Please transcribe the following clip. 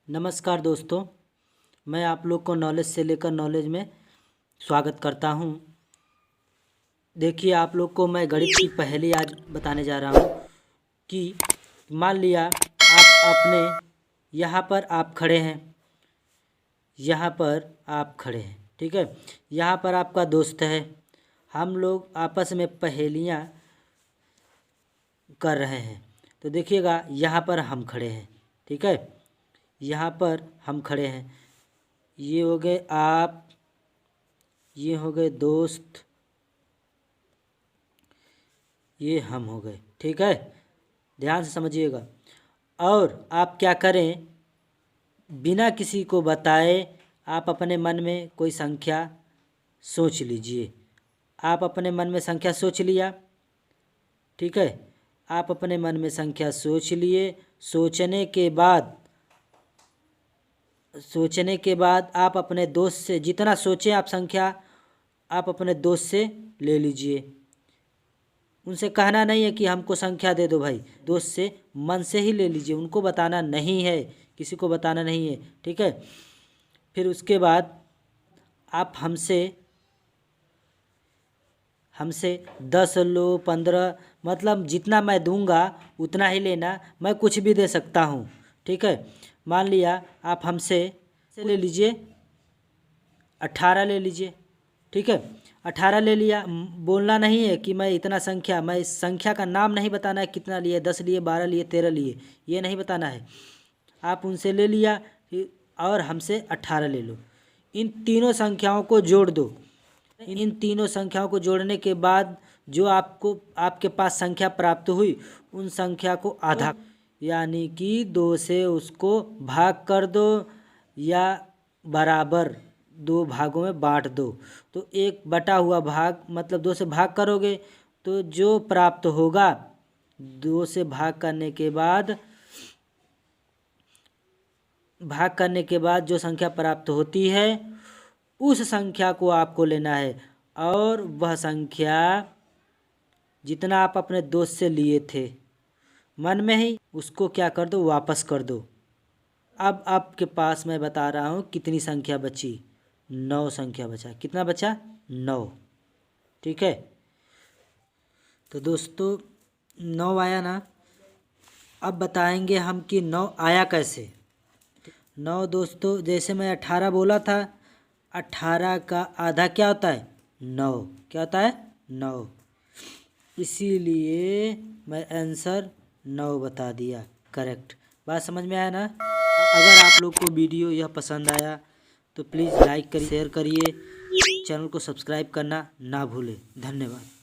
नमस्कार दोस्तों, मैं आप लोग को नॉलेज से लेकर नॉलेज में स्वागत करता हूं। देखिए, आप लोग को मैं गणित की पहेली आज बताने जा रहा हूं कि मान लिया आप अपने यहाँ पर आप खड़े हैं, ठीक है। यहाँ पर आपका दोस्त है, हम लोग आपस में पहेलियाँ कर रहे हैं। तो देखिएगा, यहाँ पर हम खड़े हैं, ठीक है। यहाँ पर हम खड़े हैं, ये हो गए आप, ये हो गए दोस्त, ये हम हो गए, ठीक है। ध्यान से समझिएगा। और आप क्या करें, बिना किसी को बताए आप अपने मन में कोई संख्या सोच लीजिए। आप अपने मन में संख्या सोच लिया, ठीक है। आप अपने मन में संख्या सोच लिए। सोचने के बाद आप अपने दोस्त से जितना सोचें आप संख्या, आप अपने दोस्त से ले लीजिए। उनसे कहना नहीं है कि हमको संख्या दे दो भाई, दोस्त से मन से ही ले लीजिए, उनको बताना नहीं है, किसी को बताना नहीं है, ठीक है। फिर उसके बाद आप हमसे 10 लो, 15, मतलब जितना मैं दूंगा उतना ही लेना, मैं कुछ भी दे सकता हूँ, ठीक है। मान लिया आप हमसे ले लीजिए 18 ले लीजिए, ठीक है। 18 ले लिया। बोलना नहीं है कि मैं इतना संख्या, मैं इस संख्या का नाम नहीं बताना है, कितना लिए, 10 लिए, 12 लिए, 13 लिए, ये नहीं बताना है। आप उनसे ले लिया और हमसे 18 ले लो। इन तीनों संख्याओं को जोड़ दो। इन तीनों संख्याओं को जोड़ने के बाद जो आपके पास संख्या प्राप्त हुई, उन संख्या को आधा, यानी कि 2 से उसको भाग कर दो या बराबर 2 भागों में बांट दो। तो 1 बटा हुआ भाग, मतलब 2 से भाग करोगे तो जो प्राप्त होगा, 2 से भाग करने के बाद जो संख्या प्राप्त होती है, उस संख्या को आपको लेना है। और वह संख्या जितना आप अपने दोस्त से लिए थे मन में ही, उसको क्या कर दो, वापस कर दो। अब आपके पास मैं बता रहा हूँ कितनी संख्या बची, 9 संख्या बचा। कितना बचा? 9, ठीक है। तो दोस्तों 9 आया ना। अब बताएंगे हम कि 9 आया कैसे। 9 दोस्तों, जैसे मैं 18 बोला था, 18 का आधा क्या होता है? 9। क्या होता है? 9। इसीलिए मैं आंसर 9 बता दिया, करेक्ट। बात समझ में आया ना? अगर आप लोग को वीडियो यह पसंद आया तो प्लीज़ लाइक करिए, शेयर करिए, चैनल को सब्सक्राइब करना ना भूलें। धन्यवाद।